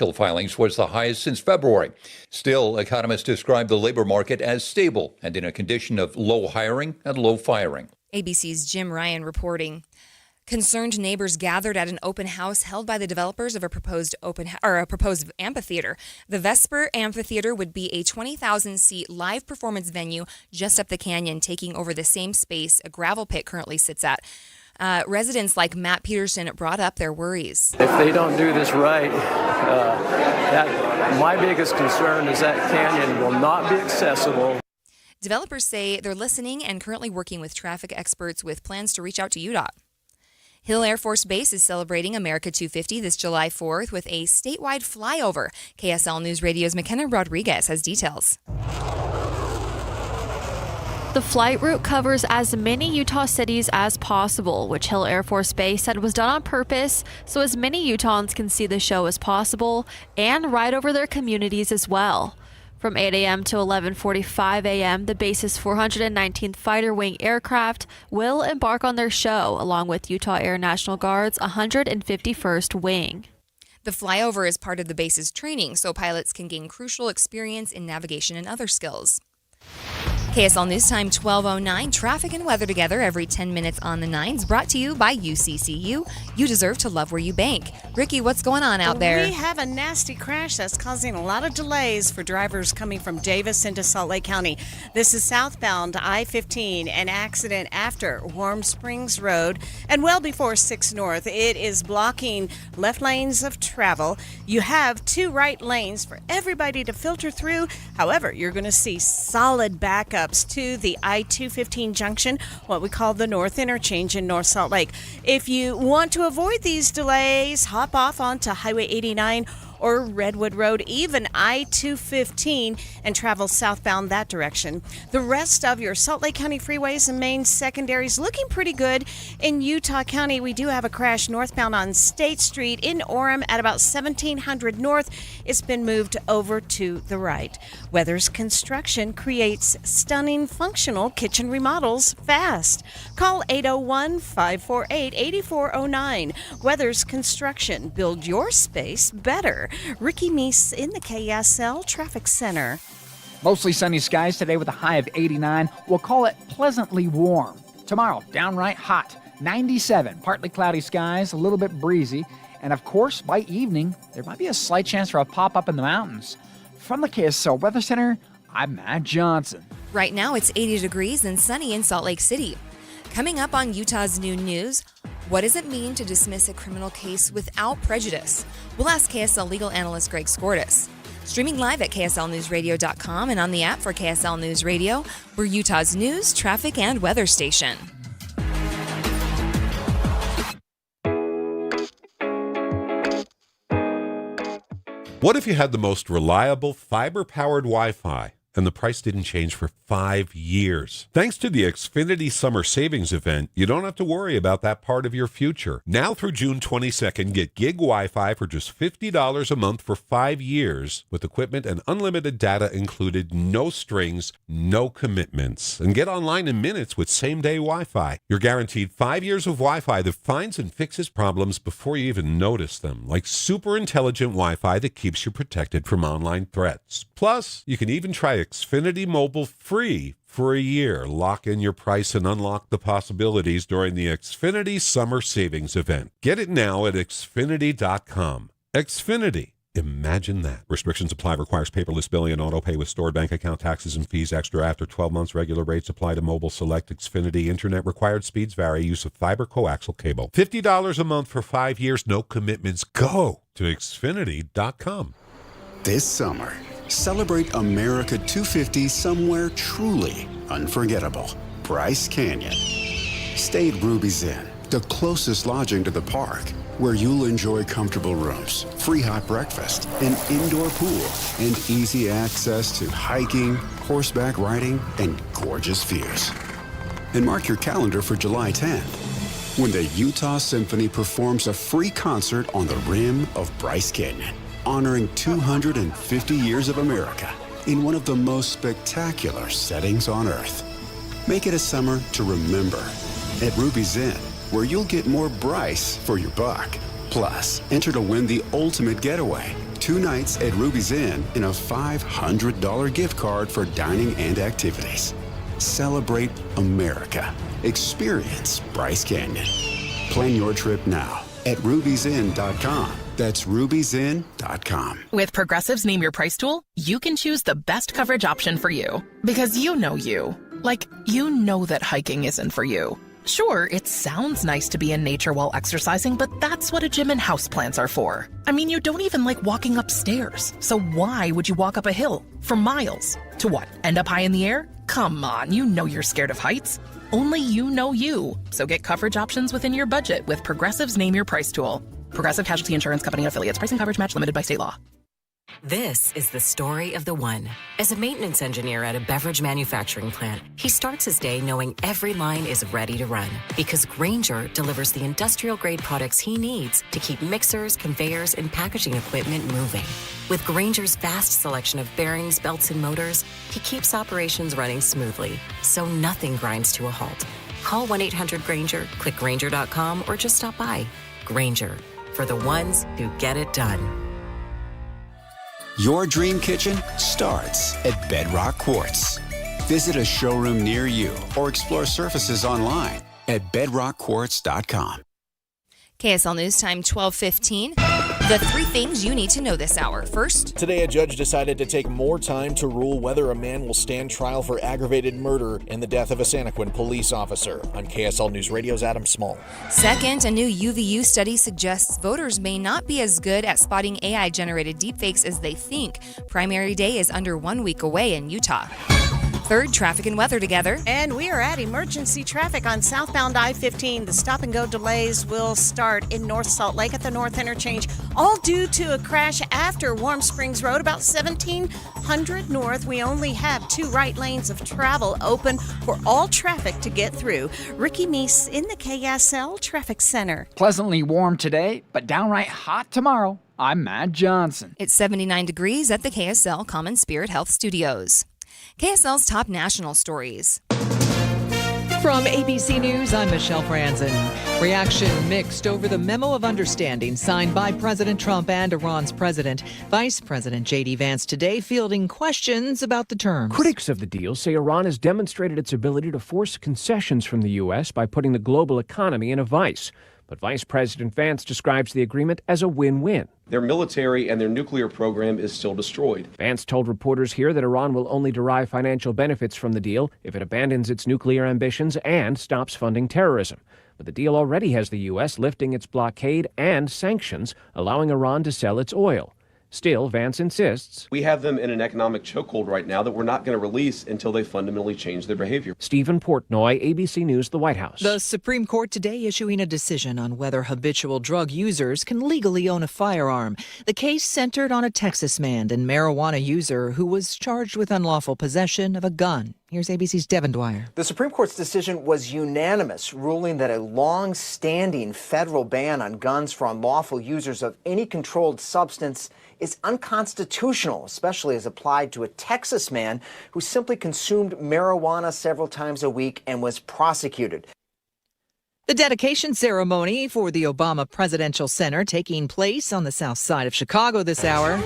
initial filings was the highest since February. Still, economists describe the labor market as stable and in a condition of low hiring and low firing. ABC's Jim Ryan reporting. Concerned neighbors gathered at an open house held by the developers of a proposed amphitheater. The Vesper Amphitheater would be a 20,000-seat live performance venue just up the canyon, taking over the same space a gravel pit currently sits at. Residents like Matt Peterson brought up their worries. If they don't do this right, my biggest concern is that canyon will not be accessible. Developers say they're listening and currently working with traffic experts with plans to reach out to UDOT. Hill Air Force Base is celebrating America 250 this July 4th with a statewide flyover. KSL News Radio's McKenna Rodriguez has details. The flight route covers as many Utah cities as possible, which Hill Air Force Base said was done on purpose so as many Utahns can see the show as possible and ride over their communities as well. From 8 a.m. to 11:45 a.m., the base's 419th Fighter Wing aircraft will embark on their show, along with Utah Air National Guard's 151st Wing. The flyover is part of the base's training, so pilots can gain crucial experience in navigation and other skills. KSL News Time 12:09. Traffic and weather together every 10 minutes on the 9s. Brought to you by UCCU. You deserve to love where you bank. Ricky, what's going on out there? We have a nasty crash that's causing a lot of delays for drivers coming from Davis into Salt Lake County. This is southbound I-15, an accident after Warm Springs Road and well before 6 North. It is blocking left lanes of travel. You have 2 right lanes for everybody to filter through. However, you're going to see solid backup to the I-215 junction, what we call the North Interchange in North Salt Lake. If you want to avoid these delays, hop off onto Highway 89 or Redwood Road, even I-215, and travel southbound that direction. The rest of your Salt Lake County freeways and main secondaries looking pretty good. In Utah County, we do have a crash northbound on State Street in Orem at about 1700 North. It's been moved over to the right. Weathers Construction creates stunning functional kitchen remodels fast. Call 801-548-8409. Weathers Construction. Build your space better. Ricky Meese in the KSL Traffic Center. Mostly sunny skies today with a high of 89. We'll call it pleasantly warm. Tomorrow, downright hot, 97. Partly cloudy skies, a little bit breezy. And of course, by evening, there might be a slight chance for a pop-up in the mountains. From the KSL Weather Center, I'm Matt Johnson. Right now, it's 80 degrees and sunny in Salt Lake City. Coming up on Utah's Noon News, what does it mean to dismiss a criminal case without prejudice? We'll ask KSL legal analyst Greg Skordas. Streaming live at KSLNewsRadio.com and on the app for KSL News Radio, we're Utah's news, traffic, and weather station. What if you had the most reliable fiber-powered Wi-Fi and the price didn't change for 5 years? Thanks to the Xfinity Summer Savings Event, you don't have to worry about that part of your future. Now through June 22nd, get gig Wi-Fi for just $50 a month for 5 years with equipment and unlimited data included, no strings, no commitments. And get online in minutes with same-day Wi-Fi. You're guaranteed 5 years of Wi-Fi that finds and fixes problems before you even notice them, like super intelligent Wi-Fi that keeps you protected from online threats. Plus, you can even try Xfinity Mobile free for a year. Lock in your price and unlock the possibilities during the Xfinity Summer Savings Event. Get it now at Xfinity.com. Xfinity. Imagine that. Restrictions apply. Requires paperless billing and auto pay with stored bank account, taxes and fees extra after 12 months. Regular rates apply to mobile. Select Xfinity. Internet required speeds vary. Use of fiber coaxial cable. $50 a month for 5 years. No commitments. Go to Xfinity.com. This summer, celebrate America 250 somewhere truly unforgettable. Bryce Canyon. Stay at Ruby's Inn, the closest lodging to the park, where you'll enjoy comfortable rooms, free hot breakfast, an indoor pool, and easy access to hiking, horseback riding, and gorgeous views. And mark your calendar for July 10th, when the Utah Symphony performs a free concert on the rim of Bryce Canyon, honoring 250 years of America in one of the most spectacular settings on Earth. Make it a summer to remember at Ruby's Inn, where you'll get more Bryce for your buck. Plus, enter to win the ultimate getaway, 2 nights at Ruby's Inn and a $500 gift card for dining and activities. Celebrate America. Experience Bryce Canyon. Plan your trip now at ruby'sinn.com. That's ruby'sinn.com. With Progressive's Name Your Price tool, you can choose the best coverage option for you. Because you know you. Like, you know that hiking isn't for you. Sure, it sounds nice to be in nature while exercising, but that's what a gym and houseplants are for. I mean, you don't even like walking upstairs. So why would you walk up a hill for miles? To what, end up high in the air? Come on, you know you're scared of heights. Only you know you. So get coverage options within your budget with Progressive's Name Your Price tool. Progressive Casualty Insurance Company and affiliates. Price and coverage match limited by state law. This is the story of the one. As a maintenance engineer at a beverage manufacturing plant, he starts his day knowing every line is ready to run because Grainger delivers the industrial-grade products he needs to keep mixers, conveyors, and packaging equipment moving. With Grainger's vast selection of bearings, belts, and motors, he keeps operations running smoothly, so nothing grinds to a halt. Call 1-800-GRAINGER, click Grainger.com, or just stop by. Grainger, for the ones who get it done. Your dream kitchen starts at Bedrock Quartz. Visit a showroom near you or explore surfaces online at bedrockquartz.com. KSL News Time 12:15. The 3 things you need to know this hour. First, today a judge decided to take more time to rule whether a man will stand trial for aggravated murder in the death of a Santaquin police officer. I'm KSL News Radio's Adam Small. Second, a new UVU study suggests voters may not be as good at spotting AI-generated deepfakes as they think. Primary day is under 1 week away in Utah. Third, traffic and weather together. And we are at emergency traffic on southbound I-15. The stop-and-go delays will start in North Salt Lake at the North Interchange, all due to a crash after Warm Springs Road, about 1700 north. We only have 2 right lanes of travel open for all traffic to get through. Ricky Meese in the KSL Traffic Center. Pleasantly warm today, but downright hot tomorrow. I'm Matt Johnson. It's 79 degrees at the KSL Common Spirit Health Studios. KSL's top national stories. From ABC News, I'm Michelle Franzen. Reaction mixed over the memo of understanding signed by President Trump and Iran's president. Vice President J.D. Vance today fielding questions about the terms. Critics of the deal say Iran has demonstrated its ability to force concessions from the U.S. by putting the global economy in a vice. But Vice President Vance describes the agreement as a win-win. Their military and their nuclear program is still destroyed. Vance told reporters here that Iran will only derive financial benefits from the deal if it abandons its nuclear ambitions and stops funding terrorism. But the deal already has the U.S. lifting its blockade and sanctions, allowing Iran to sell its oil. Still, Vance insists, we have them in an economic chokehold right now that we're not going to release until they fundamentally change their behavior. Stephen Portnoy, ABC News, the White House. The Supreme Court today issuing a decision on whether habitual drug users can legally own a firearm. The case centered on a Texas man and marijuana user who was charged with unlawful possession of a gun. Here's ABC's Devin Dwyer. The Supreme Court's decision was unanimous, ruling that a long-standing federal ban on guns for unlawful users of any controlled substance is unconstitutional, especially as applied to a Texas man who simply consumed marijuana several times a week and was prosecuted. The dedication ceremony for the Obama Presidential Center taking place on the south side of Chicago this hour.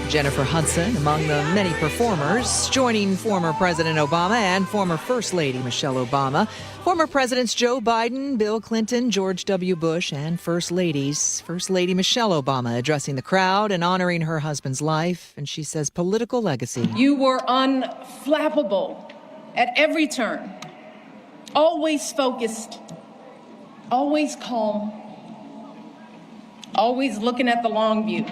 Jennifer Hudson among the many performers, joining former President Obama and former First Lady Michelle Obama, former Presidents Joe Biden, Bill Clinton, George W. Bush, and First Lady Michelle Obama addressing the crowd and honoring her husband's life, and she says political legacy. You were unflappable at every turn, always focused, always calm, always looking at the long view.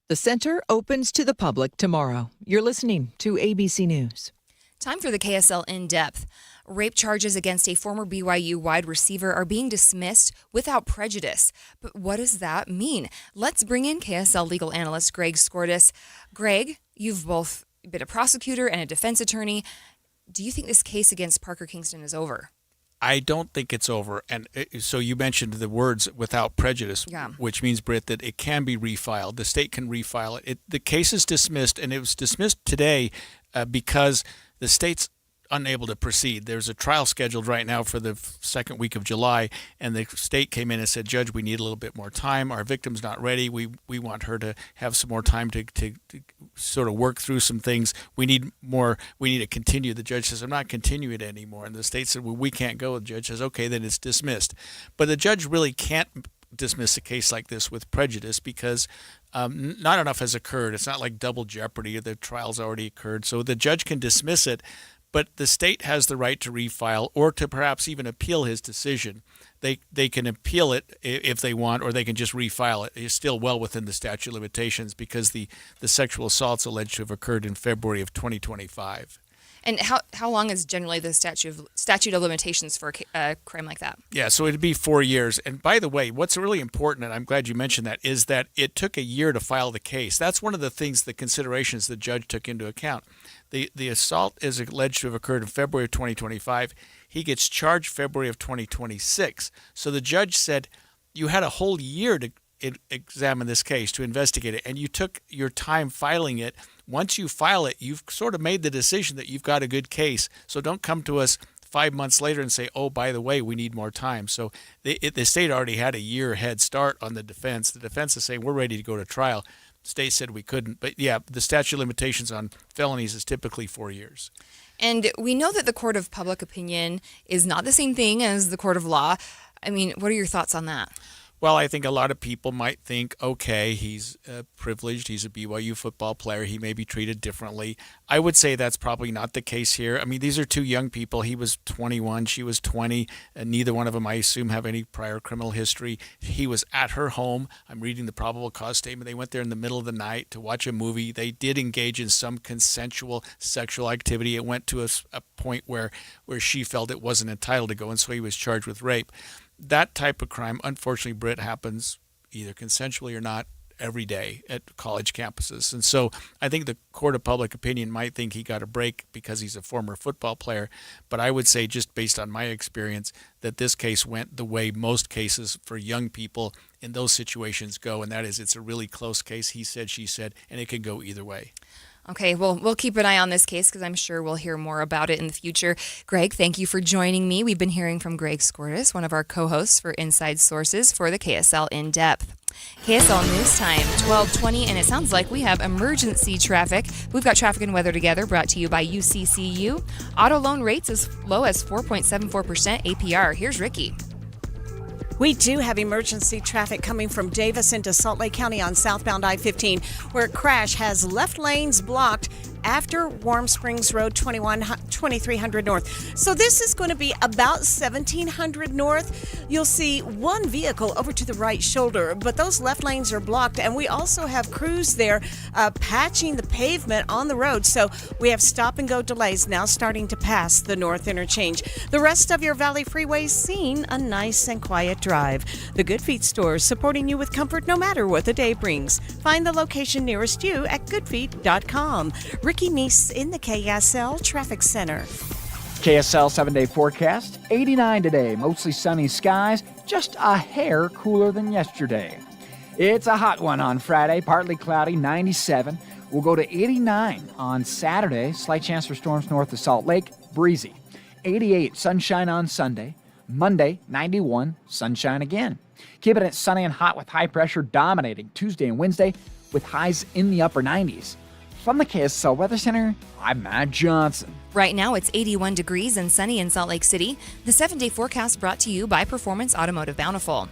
The center opens to the public tomorrow. You're listening to ABC News. Time for the KSL In-Depth. Rape charges against a former BYU wide receiver are being dismissed without prejudice. But what does that mean? Let's bring in KSL legal analyst Greg Skordas. Greg, you've both been a prosecutor and a defense attorney. Do you think this case against Parker Kingston is over? I don't think it's over. And so you mentioned the words without prejudice, which means, Britt, that it can be refiled. The state can refile it. The case is dismissed, and it was dismissed today because the state's unable to proceed. There's a trial scheduled right now for the second week of July, and the state came in and said, Judge, we need a little bit more time. Our victim's not ready. We want her to have some more time to sort of work through some things. We need to continue. The judge says, I'm not continuing it anymore. And the state said, well, we can't go. The judge says, okay, then it's dismissed. But the judge really can't dismiss a case like this with prejudice because not enough has occurred. It's not like double jeopardy. The trial's already occurred. So the judge can dismiss it, but the state has the right to refile or to perhaps even appeal his decision. They can appeal it if they want, or they can just refile it. It's still well within the statute of limitations because the sexual assault's alleged to have occurred in February of 2025. And how long is generally the statute of limitations for a crime like that? Yeah, so it'd be 4 years. And by the way, what's really important, and I'm glad you mentioned that, is that it took a year to file the case. That's one of the things, the considerations the judge took into account. The assault is alleged to have occurred in February of 2025. He gets charged February of 2026. So the judge said, you had a whole year to examine this case, to investigate it, and you took your time filing it. Once you file it, you've sort of made the decision that you've got a good case. So don't come to us 5 months later and say, oh, by the way, we need more time. So the state already had a year head start on the defense. The defense is saying, we're ready to go to trial. The state said we couldn't. But yeah, the statute of limitations on felonies is typically 4 years. And we know that the court of public opinion is not the same thing as the court of law. I mean, what are your thoughts on that? Well, I think a lot of people might think, okay, he's privileged, he's a BYU football player, he may be treated differently. I would say that's probably not the case here. I mean, these are two young people. He was 21, she was 20, and neither one of them, I assume, have any prior criminal history. He was at her home. I'm reading the probable cause statement. They went there in the middle of the night to watch a movie. They did engage in some consensual sexual activity. It went to a point where she felt it wasn't entitled to go, and so he was charged with rape. That type of crime, unfortunately, Britt, happens either consensually or not every day at college campuses. And so I think the court of public opinion might think he got a break because he's a former football player. But I would say, just based on my experience, that this case went the way most cases for young people in those situations go. And that is, it's a really close case. He said, she said, and it can go either way. Okay, well, we'll keep an eye on this case because I'm sure we'll hear more about it in the future. Greg, thank you for joining me. We've been hearing from Greg Skordas, one of our co-hosts for Inside Sources for the KSL In Depth. KSL News Time, 12:20, and it sounds like we have emergency traffic. We've got traffic and weather together, brought to you by UCCU. Auto loan rates as low as 4.74% APR. Here's Ricky. We do have emergency traffic coming from Davis into Salt Lake County on southbound I-15, where a crash has left lanes blocked after Warm Springs Road 2300 North. So this is going to be about 1700 North. You'll see one vehicle over to the right shoulder, but those left lanes are blocked. And we also have crews there patching the pavement on the road. So we have stop and go delays now starting to pass the North Interchange. The rest of your Valley freeways seeing a nice and quiet drive. The Good Feet store supporting you with comfort no matter what the day brings. Find the location nearest you at goodfeet.com. Ricky Neese in the KSL Traffic Center. KSL 7-day forecast, 89 today, mostly sunny skies, just a hair cooler than yesterday. It's a hot one on Friday, partly cloudy, 97. We'll go to 89 on Saturday, slight chance for storms north of Salt Lake, breezy. 88, sunshine on Sunday. Monday, 91, sunshine again. Keeping it sunny and hot with high pressure dominating Tuesday and Wednesday with highs in the upper 90s. From the KSL Weather Center, I'm Matt Johnson. Right now, it's 81 degrees and sunny in Salt Lake City. The 7-day forecast brought to you by Performance Automotive Bountiful.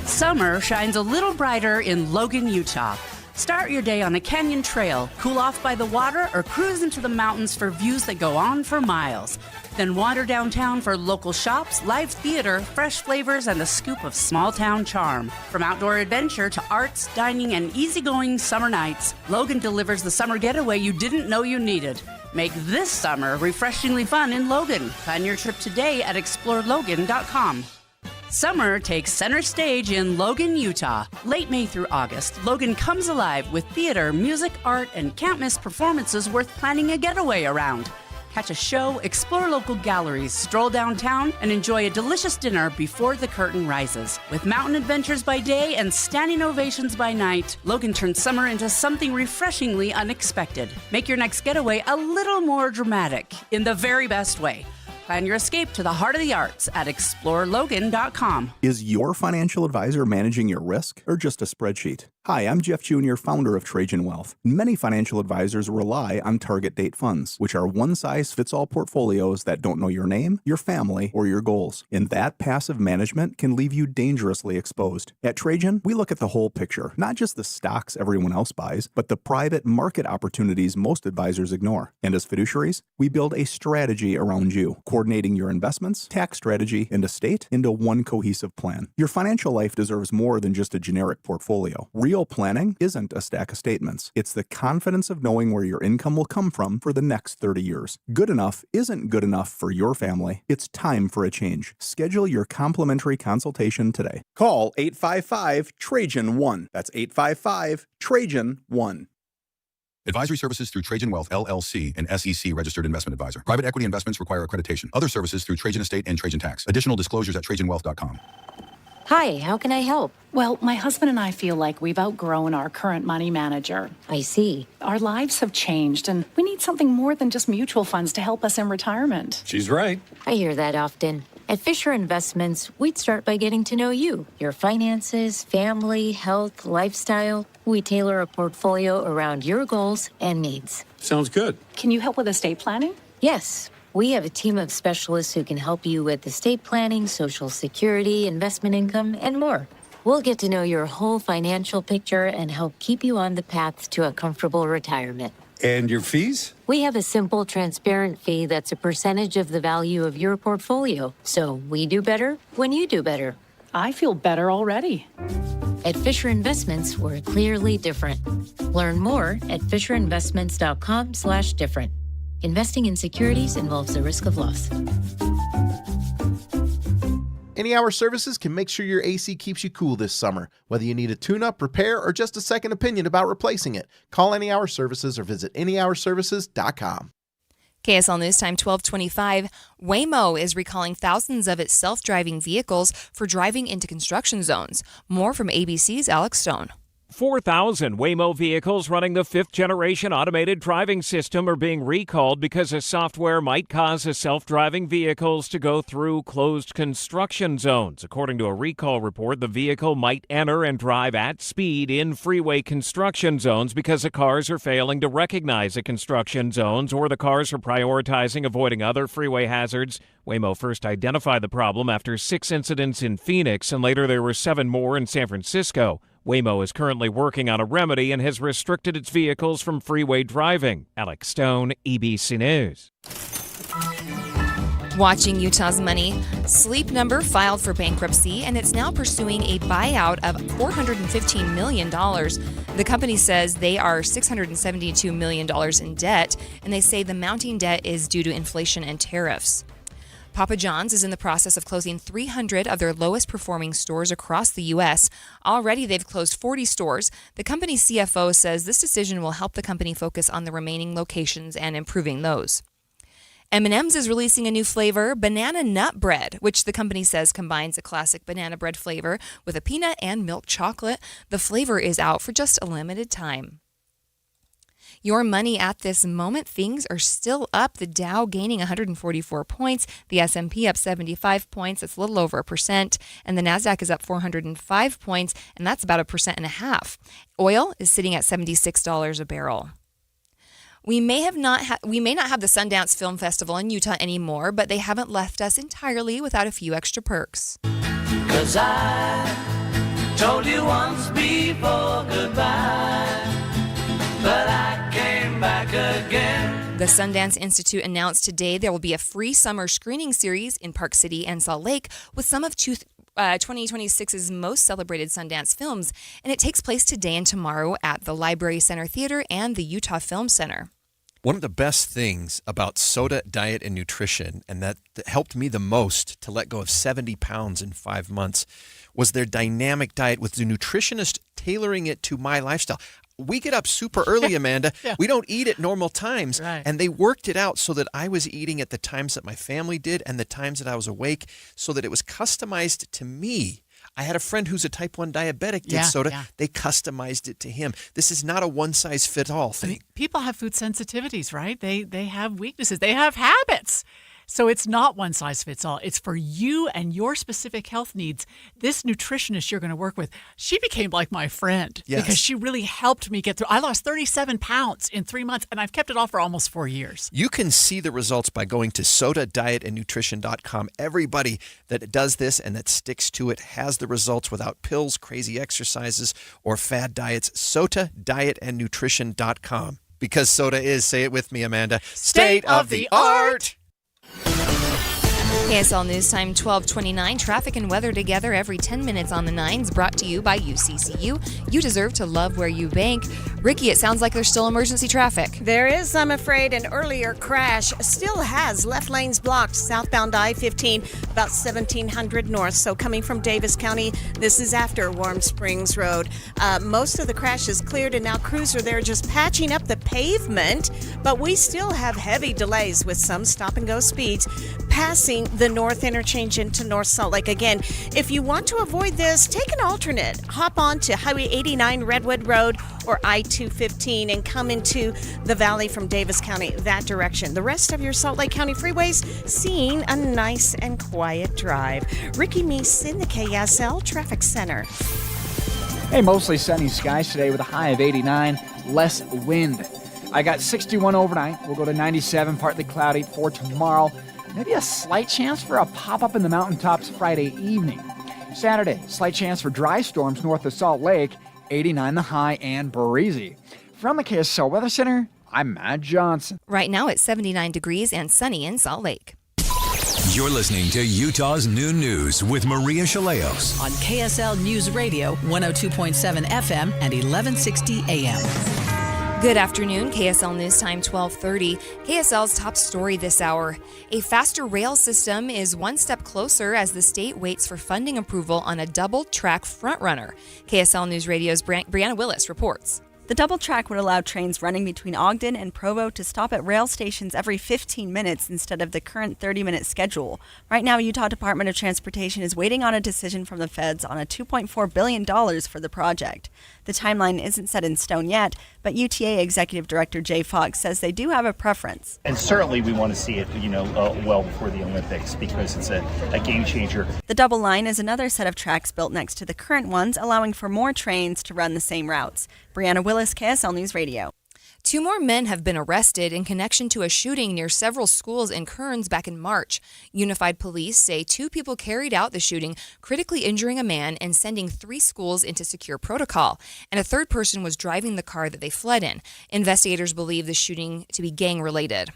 Summer shines a little brighter in Logan, Utah. Start your day on a canyon trail, cool off by the water, or cruise into the mountains for views that go on for miles. Then wander downtown for local shops, live theater, fresh flavors, and a scoop of small-town charm. From outdoor adventure to arts, dining, and easygoing summer nights, Logan delivers the summer getaway you didn't know you needed. Make this summer refreshingly fun in Logan. Plan your trip today at explorelogan.com. Summer takes center stage in Logan, Utah. Late May through August, Logan comes alive with theater, music, art, and can't-miss performances worth planning a getaway around. Catch a show, explore local galleries, stroll downtown, and enjoy a delicious dinner before the curtain rises. With mountain adventures by day and standing ovations by night, Logan turns summer into something refreshingly unexpected. Make your next getaway a little more dramatic, in the very best way. Plan your escape to the heart of the arts at explorelogan.com. Is your financial advisor managing your risk or just a spreadsheet? Hi, I'm Jeff Jr., founder of Trajan Wealth. Many financial advisors rely on target date funds, which are one-size-fits-all portfolios that don't know your name, your family, or your goals. And that passive management can leave you dangerously exposed. At Trajan, we look at the whole picture, not just the stocks everyone else buys, but the private market opportunities most advisors ignore. And as fiduciaries, we build a strategy around you, coordinating your investments, tax strategy, and estate into one cohesive plan. Your financial life deserves more than just a generic portfolio. Real planning isn't a stack of statements. It's the confidence of knowing where your income will come from for the next 30 years. Good enough isn't good enough for your family. It's time for a change. Schedule your complimentary consultation today. Call 855-TRAJAN-1. That's 855-TRAJAN-1. Advisory services through Trajan Wealth, LLC, an SEC registered investment advisor. Private equity investments require accreditation. Other services through Trajan Estate and Trajan Tax. Additional disclosures at TrajanWealth.com. Hi, how can I help? Well, my husband and I feel like we've outgrown our current money manager. I see. Our lives have changed, and we need something more than just mutual funds to help us in retirement. She's right. I hear that often. At Fisher Investments, we'd start by getting to know you, your finances, family, health, lifestyle. We tailor a portfolio around your goals and needs. Sounds good. Can you help with estate planning? Yes. We have a team of specialists who can help you with estate planning, Social Security, investment income, and more. We'll get to know your whole financial picture and help keep you on the path to a comfortable retirement. And your fees? We have a simple, transparent fee that's a percentage of the value of your portfolio. So we do better when you do better. I feel better already. At Fisher Investments, we're clearly different. Learn more at fisherinvestments.com/different. Investing in securities involves the risk of loss. Any Hour Services can make sure your AC keeps you cool this summer. Whether you need a tune-up, repair, or just a second opinion about replacing it, call Any Hour Services or visit anyhourservices.com. KSL News Time 12:25. Waymo is recalling thousands of its self-driving vehicles for driving into construction zones. More from ABC's Alex Stone. 4,000 Waymo vehicles running the fifth-generation automated driving system are being recalled because a software might cause the self-driving vehicles to go through closed construction zones. According to a recall report, the vehicle might enter and drive at speed in freeway construction zones because the cars are failing to recognize the construction zones or the cars are prioritizing avoiding other freeway hazards. Waymo first identified the problem after 6 incidents in Phoenix, and later there were 7 more in San Francisco. Waymo is currently working on a remedy and has restricted its vehicles from freeway driving. Alex Stone, EBC News. Watching Utah's money, Sleep Number filed for bankruptcy, and it's now pursuing a buyout of $415 million. The company says they are $672 million in debt, and they say the mounting debt is due to inflation and tariffs. Papa John's is in the process of closing 300 of their lowest performing stores across the U.S. Already, they've closed 40 stores. The company's CFO says this decision will help the company focus on the remaining locations and improving those. M&M's is releasing a new flavor, banana nut bread, which the company says combines a classic banana bread flavor with a peanut and milk chocolate. The flavor is out for just a limited time. Your money at this moment, things are still up. The Dow gaining 144 points, the S&P up 75 points, that's a little over 1%, and the Nasdaq is up 405 points, and that's about 1.5%. Oil is sitting at $76 a barrel. We may not have the Sundance Film Festival in Utah anymore, but they haven't left us entirely without a few extra perks. 'Cause I told you once before goodbye, but I came back again. The Sundance Institute announced today there will be a free summer screening series in Park City and Salt Lake with some of 2026's most celebrated Sundance films, and it takes place today and tomorrow at the Library Center Theater and the Utah Film Center. One of the best things about Soda Diet and Nutrition, and that helped me the most to let go of 70 pounds in 5 months, was their dynamic diet with the nutritionist tailoring it to my lifestyle. we get up super early, Amanda. Yeah. We don't eat at normal times. Right. And they worked it out so that I was eating at the times that my family did and the times that I was awake so that it was customized to me. I had a friend who's a type 1 diabetic did soda. Yeah. They customized it to him. This is not a one-size-fits-all thing. People have food sensitivities, right? They have weaknesses. They have habits. So it's not one size fits all. It's for you and your specific health needs. This nutritionist you're going to work with, she became like my friend because she really helped me get through. I lost 37 pounds in 3 months, and I've kept it off for almost 4 years. You can see the results by going to sodadietandnutrition.com. Everybody that does this and that sticks to it has the results without pills, crazy exercises, or fad diets. sodadietandnutrition.com. Because soda is, say it with me, Amanda, state of the art. KSL News Time 1229. Traffic and weather together every 10 minutes on the 9s, brought to you by UCCU. You deserve to love where you bank. Ricky, it sounds like there's still emergency traffic. There is, I'm afraid. An earlier crash still has left lanes blocked southbound I-15 about 1700 north. So coming from Davis County, this is after Warm Springs Road. Most of the crash is cleared, and now crews are there just patching up the pavement. But we still have heavy delays with some stop-and-go speeds passing the North Interchange into North Salt Lake. Again, if you want to avoid this, take an alternate. Hop on to Highway 89 Redwood Road or I-215 and come into the valley from Davis County that direction. The rest of your Salt Lake County freeways seeing a nice and quiet drive. Ricky Meese in the KSL Traffic Center. Hey, mostly sunny skies today with a high of 89, less wind. I got 61 overnight. We'll go to 97, partly cloudy for tomorrow. Maybe a slight chance for a pop-up in the mountaintops Friday evening. Saturday, slight chance for dry storms north of Salt Lake, 89 the high and breezy. From the KSL Weather Center, I'm Matt Johnson. Right now it's 79 degrees and sunny in Salt Lake. You're listening to Utah's Noon News with Maria Chaleos on KSL News Radio, 102.7 FM and 1160 AM. Good afternoon, KSL News Time 1230. KSL's top story this hour. A faster rail system is one step closer as the state waits for funding approval on a double-track frontrunner. KSL News Radio's Brianna Willis reports. The double track would allow trains running between Ogden and Provo to stop at rail stations every 15 minutes instead of the current 30-minute schedule. Right now, Utah Department of Transportation is waiting on a decision from the feds on a $2.4 billion for the project. The timeline isn't set in stone yet, but UTA Executive Director Jay Fox says they do have a preference. And certainly we want to see it, well before the Olympics because it's a game changer. The double line is another set of tracks built next to the current ones, allowing for more trains to run the same routes. Brianna Willis, KSL News Radio. 2 more men have been arrested in connection to a shooting near several schools in Kearns back in March. Unified Police say 2 people carried out the shooting, critically injuring a man and sending 3 schools into secure protocol. And a third person was driving the car that they fled in. Investigators believe the shooting to be gang-related.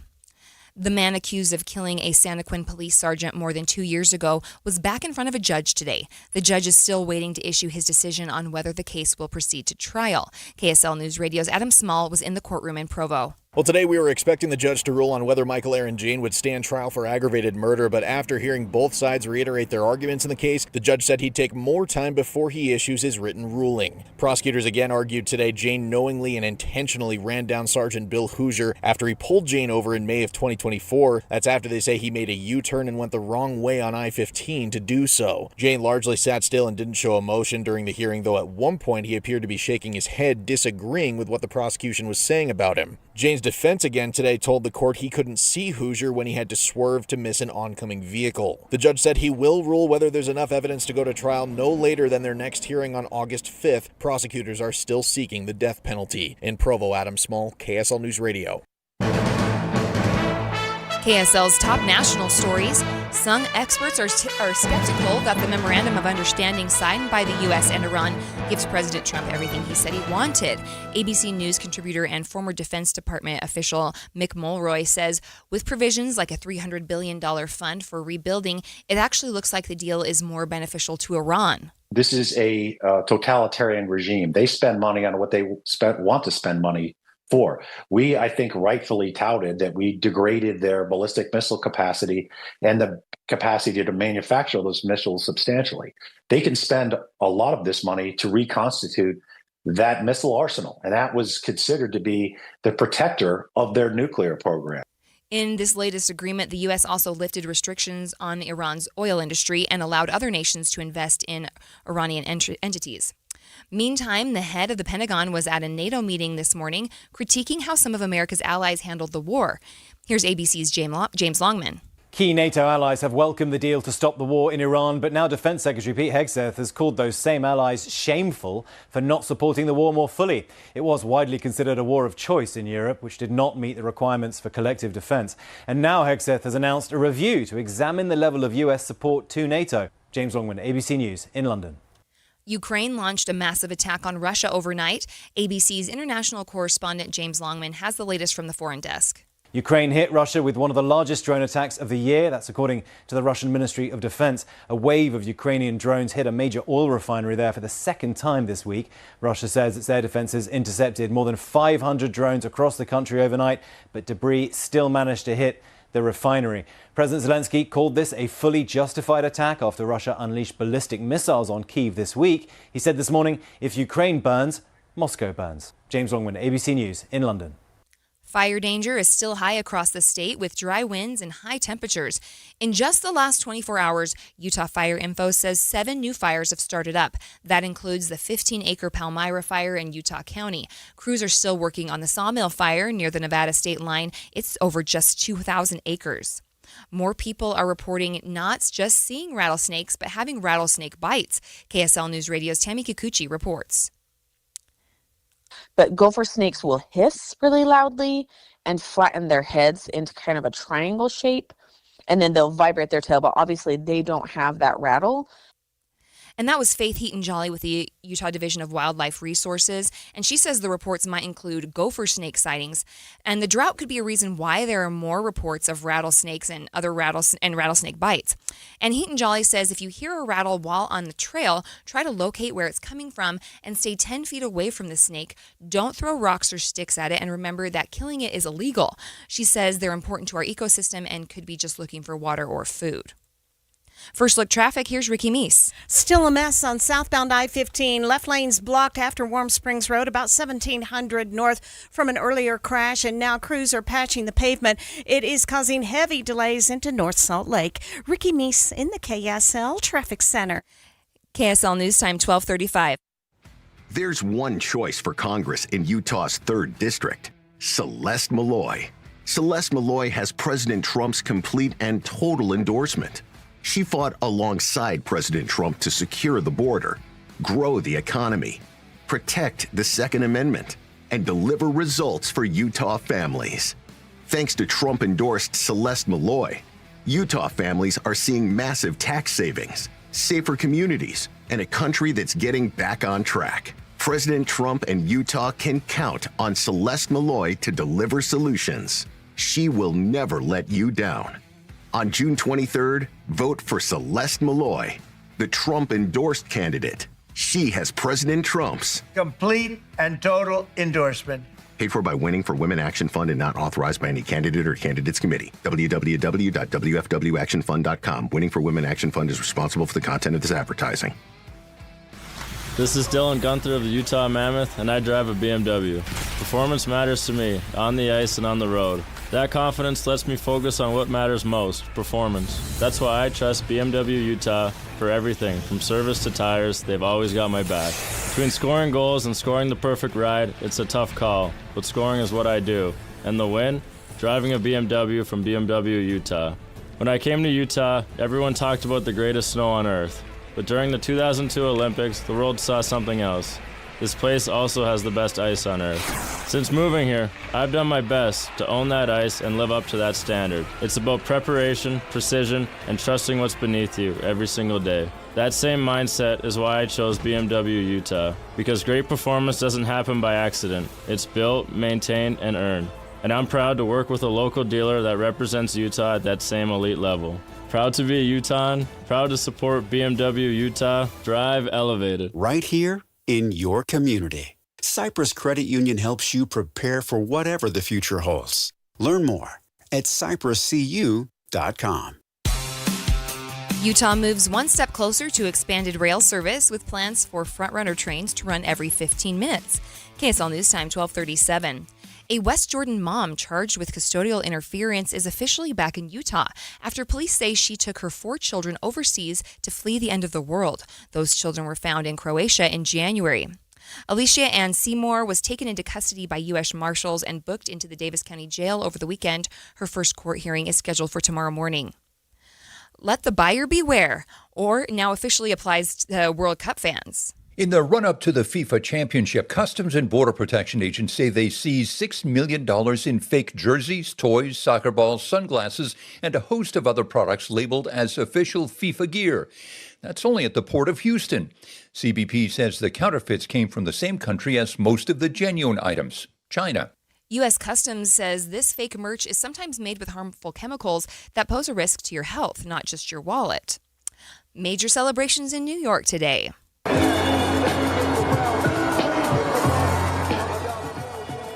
The man accused of killing a Santaquin police sergeant more than 2 years ago was back in front of a judge today. The judge is still waiting to issue his decision on whether the case will proceed to trial. KSL News Radio's Adam Small was in the courtroom in Provo. Well, today we were expecting the judge to rule on whether Michael Aaron Jane would stand trial for aggravated murder, but after hearing both sides reiterate their arguments in the case, the judge said he'd take more time before he issues his written ruling. Prosecutors again argued today Jane knowingly and intentionally ran down Sergeant Bill Hoosier after he pulled Jane over in May of 2024. That's after they say he made a U-turn and went the wrong way on I-15 to do so. Jane largely sat still and didn't show emotion during the hearing, though at one point he appeared to be shaking his head, disagreeing with what the prosecution was saying about him. Jane's defense again today told the court he couldn't see Hoosier when he had to swerve to miss an oncoming vehicle. The judge said he will rule whether there's enough evidence to go to trial no later than their next hearing on August 5th. Prosecutors are still seeking the death penalty. In Provo, Adam Small, KSL News Radio. KSL's top national stories. Some experts are skeptical that the Memorandum of Understanding signed by the U.S. and Iran gives President Trump everything he said he wanted. ABC News contributor and former Defense Department official Mick Mulroy says with provisions like a $300 billion fund for rebuilding, it actually looks like the deal is more beneficial to Iran. This is a totalitarian regime. They spend money on what they want to spend money for. We, I think, rightfully touted that we degraded their ballistic missile capacity and the capacity to manufacture those missiles substantially. They can spend a lot of this money to reconstitute that missile arsenal. And that was considered to be the protector of their nuclear program. In this latest agreement, the U.S. also lifted restrictions on Iran's oil industry and allowed other nations to invest in Iranian entities. Meantime, the head of the Pentagon was at a NATO meeting this morning critiquing how some of America's allies handled the war. Here's ABC's James Longman. Key NATO allies have welcomed the deal to stop the war in Iran, but now Defense Secretary Pete Hegseth has called those same allies shameful for not supporting the war more fully. It was widely considered a war of choice in Europe, which did not meet the requirements for collective defense. And now Hegseth has announced a review to examine the level of US support to NATO. James Longman, ABC News in London. Ukraine launched a massive attack on Russia overnight. ABC's international correspondent James Longman has the latest from the foreign desk. Ukraine hit Russia with one of the largest drone attacks of the year. That's according to the Russian Ministry of Defense. A wave of Ukrainian drones hit a major oil refinery there for the second time this week. Russia says its air defenses intercepted more than 500 drones across the country overnight, but debris still managed to hit the refinery. President Zelensky called this a fully justified attack after Russia unleashed ballistic missiles on Kyiv this week. He said this morning, if Ukraine burns, Moscow burns. James Longman, ABC News in London. Fire danger is still high across the state with dry winds and high temperatures. In just the last 24 hours, Utah Fire Info says 7 new fires have started up. That includes the 15-acre Palmyra fire in Utah County. Crews are still working on the Sawmill fire near the Nevada state line. It's over just 2,000 acres. More people are reporting not just seeing rattlesnakes, but having rattlesnake bites. KSL News Radio's Tammy Kikuchi reports. But gopher snakes will hiss really loudly and flatten their heads into kind of a triangle shape, and then they'll vibrate their tail, but obviously they don't have that rattle. And that was Faith Heaton-Jolly with the Utah Division of Wildlife Resources. And she says the reports might include gopher snake sightings. And the drought could be a reason why there are more reports of rattlesnakes and other rattlesnake bites. And Heaton-Jolly says if you hear a rattle while on the trail, try to locate where it's coming from and stay 10 feet away from the snake. Don't throw rocks or sticks at it. And remember that killing it is illegal. She says they're important to our ecosystem and could be just looking for water or food. First Look Traffic, here's Ricky Meese. Still a mess on southbound I-15. Left lanes blocked after Warm Springs Road, about 1700 north from an earlier crash, and now crews are patching the pavement. It is causing heavy delays into North Salt Lake. Ricky Meese in the KSL Traffic Center. KSL News Time, 12:35. There's one choice for Congress in Utah's 3rd District, Celeste Malloy. Celeste Malloy has President Trump's complete and total endorsement. She fought alongside President Trump to secure the border, grow the economy, protect the Second Amendment, and deliver results for Utah families. Thanks to Trump-endorsed Celeste Malloy, Utah families are seeing massive tax savings, safer communities, and a country that's getting back on track. President Trump and Utah can count on Celeste Malloy to deliver solutions. She will never let you down. On June 23rd, vote for Celeste Malloy, the Trump-endorsed candidate. She has President Trump's complete and total endorsement. Paid for by Winning for Women Action Fund and not authorized by any candidate or candidates committee. www.wfwactionfund.com. Winning for Women Action Fund is responsible for the content of this advertising. This is Dylan Gunther of the Utah Mammoth, and I drive a BMW. Performance matters to me, on the ice and on the road. That confidence lets me focus on what matters most, performance. That's why I trust BMW Utah for everything, from service to tires. They've always got my back. Between scoring goals and scoring the perfect ride, it's a tough call, but scoring is what I do. And the win? Driving a BMW from BMW Utah. When I came to Utah, everyone talked about the greatest snow on earth. But during the 2002 Olympics, the world saw something else. This place also has the best ice on earth. Since moving here, I've done my best to own that ice and live up to that standard. It's about preparation, precision, and trusting what's beneath you every single day. That same mindset is why I chose BMW Utah, because great performance doesn't happen by accident. It's built, maintained, and earned. And I'm proud to work with a local dealer that represents Utah at that same elite level. Proud to be a Utahn, proud to support BMW Utah. Drive elevated. Right here in your community. Cyprus Credit Union helps you prepare for whatever the future holds. Learn more at cypruscu.com. Utah moves one step closer to expanded rail service with plans for front-runner trains to run every 15 minutes. KSL News Time, 12:37. A West Jordan mom charged with custodial interference is officially back in Utah after police say she took her 4 children overseas to flee the end of the world. Those children were found in Croatia in January. Alicia Ann Seymour was taken into custody by U.S. Marshals and booked into the Davis County Jail over the weekend. Her first court hearing is scheduled for tomorrow morning. Let the buyer beware, or now officially applies to World Cup fans. In the run-up to the FIFA Championship, Customs and Border Protection agents say they seized $6 million in fake jerseys, toys, soccer balls, sunglasses, and a host of other products labeled as official FIFA gear. That's only at the Port of Houston. CBP says the counterfeits came from the same country as most of the genuine items, China. U.S. Customs says this fake merch is sometimes made with harmful chemicals that pose a risk to your health, not just your wallet. Major celebrations in New York today.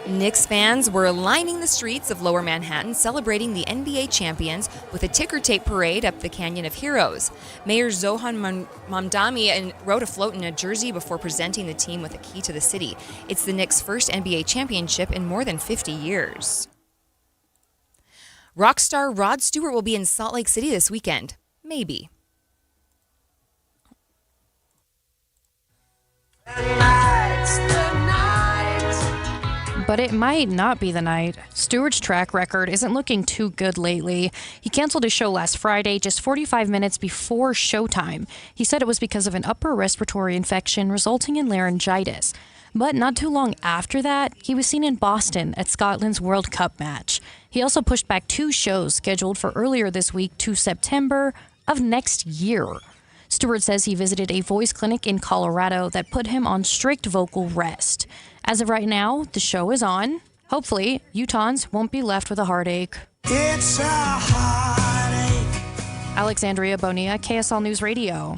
Knicks fans were lining the streets of Lower Manhattan celebrating the NBA champions with a ticker tape parade up the Canyon of Heroes. Mayor Zohan Mamdani rode a float in a jersey before presenting the team with a key to the city. It's the Knicks' first NBA championship in more than 50 years. Rock star Rod Stewart will be in Salt Lake City this weekend. Maybe. But it might not be the night. Stewart's track record isn't looking too good lately. He canceled his show last Friday, just 45 minutes before showtime. He said it was because of an upper respiratory infection resulting in laryngitis. But not too long after that, he was seen in Boston at Scotland's World Cup match. He also pushed back 2 shows scheduled for earlier this week to September of next year. Stewart says he visited a voice clinic in Colorado that put him on strict vocal rest. As of right now, the show is on. Hopefully, Utahns won't be left with a heartache. It's a heartache. Alexandria Bonilla, KSL News Radio.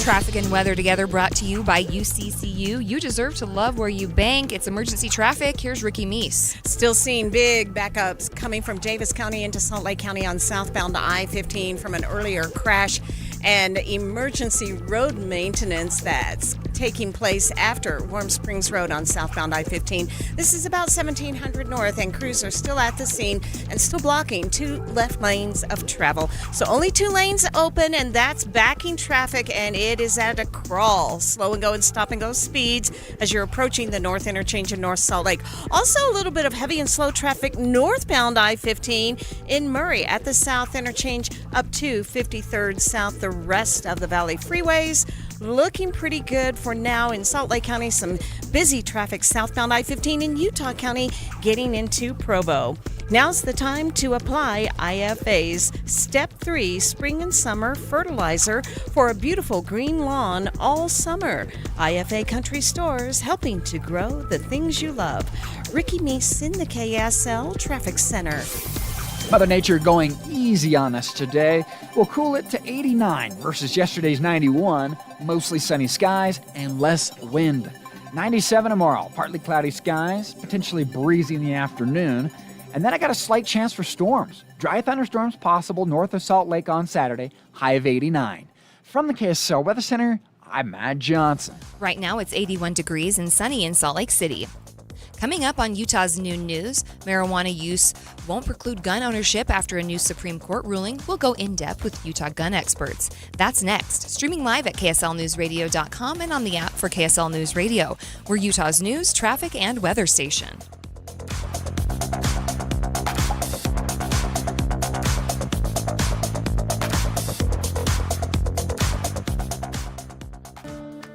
Traffic and weather together brought to you by UCCU. You deserve to love where you bank. It's emergency traffic. Here's Ricky Meese. Still seeing big backups coming from Davis County into Salt Lake County on southbound I-15 from an earlier crash and emergency road maintenance that's taking place after Warm Springs Road on southbound I-15. This is about 1700 north, and crews are still at the scene and still blocking 2 left lanes of travel. So only 2 lanes open, and that's backing traffic, and it is at a crawl. Slow and go and stop and go speeds as you're approaching the north interchange in North Salt Lake. Also a little bit of heavy and slow traffic northbound I-15 in Murray at the south interchange up to 53rd South. The rest of the Valley freeways looking pretty good for now in Salt Lake County. Some busy traffic southbound I-15 in Utah County getting into Provo. Now's the time to apply IFA's Step 3 Spring and Summer Fertilizer for a beautiful green lawn all summer. IFA Country Stores, helping to grow the things you love. Ricky Meese in the KSL Traffic Center. Mother Nature going easy on us today. We'll cool it to 89 versus yesterday's 91. Mostly sunny skies and less wind. 97 tomorrow. Partly cloudy skies, potentially breezy in the afternoon. And then I got a slight chance for storms. Dry thunderstorms possible north of Salt Lake on Saturday. High of 89. From the KSL Weather Center, I'm Matt Johnson. Right now it's 81 degrees and sunny in Salt Lake City. Coming up on Utah's Noon News, marijuana use won't preclude gun ownership after a new Supreme Court ruling. We'll go in-depth with Utah gun experts. That's next. Streaming live at KSLNewsRadio.com and on the app for KSL News Radio. We're Utah's news, traffic, and weather station.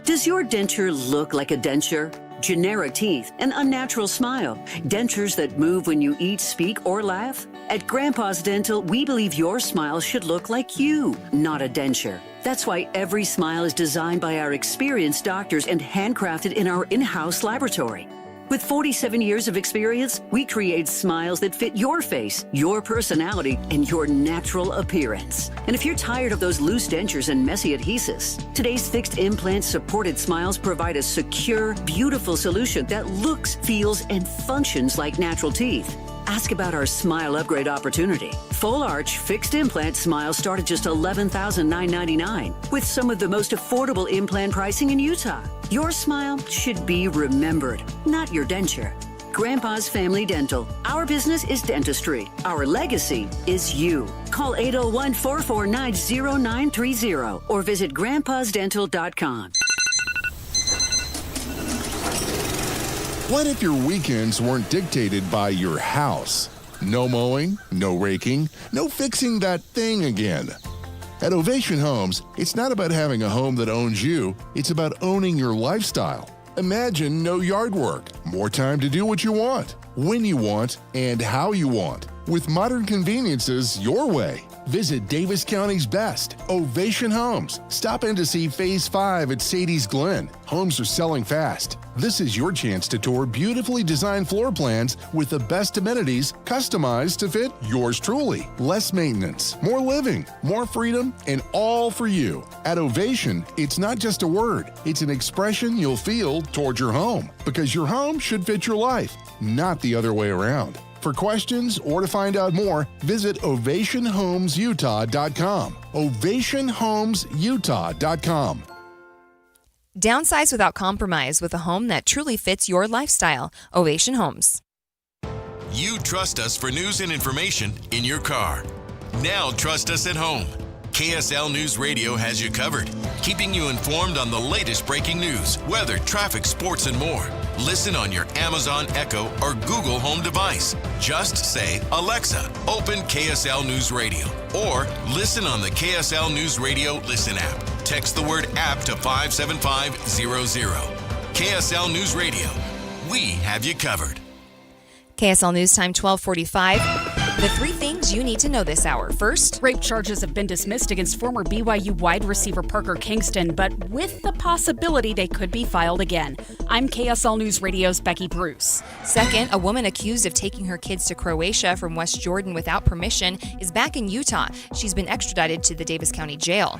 Does your denture look like a denture? Generic teeth, an unnatural smile, dentures that move when you eat, speak, or laugh? At Grandpa's Dental, we believe your smile should look like you, not a denture. That's why every smile is designed by our experienced doctors and handcrafted in our in-house laboratory. With 47 years of experience, we create smiles that fit your face, your personality, and your natural appearance. And if you're tired of those loose dentures and messy adhesives, today's fixed implant supported smiles provide a secure, beautiful solution that looks, feels, and functions like natural teeth. Ask about our Smile Upgrade opportunity. Full arch fixed implant Smile start at just $11,999 with some of the most affordable implant pricing in Utah. Your smile should be remembered, not your denture. Grandpa's Family Dental. Our business is dentistry. Our legacy is you. Call 801-449-0930 or visit grandpasdental.com. What if your weekends weren't dictated by your house? No mowing, no raking, no fixing that thing again. At Ovation Homes, it's not about having a home that owns you, it's about owning your lifestyle. Imagine no yard work, more time to do what you want, when you want, and how you want, with modern conveniences your way. Visit Davis County's best, Ovation Homes. Stop in to see Phase 5 at Sadie's Glen. Homes are selling fast. This is your chance to tour beautifully designed floor plans with the best amenities customized to fit yours truly. Less maintenance, more living, more freedom, and all for you. At Ovation, it's not just a word, it's an expression you'll feel towards your home, because your home should fit your life, not the other way around. For questions or to find out more, visit OvationHomesUtah.com. OvationHomesUtah.com. Downsize without compromise with a home that truly fits your lifestyle. Ovation Homes. You trust us for news and information in your car. Now trust us at home. KSL News Radio has you covered, keeping you informed on the latest breaking news, weather, traffic, sports, and more. Listen on your Amazon Echo or Google Home device. Just say, Alexa, open KSL News Radio. Or listen on the KSL News Radio Listen app. Text the word app to 57500. KSL News Radio. We have you covered. KSL News Time 12:45. The three things you need to know this hour. First, rape charges have been dismissed against former BYU wide receiver Parker Kingston, but with the possibility they could be filed again. I'm KSL News Radio's Becky Bruce. Second, a woman accused of taking her kids to Croatia from West Jordan without permission is back in Utah. She's been extradited to the Davis County Jail.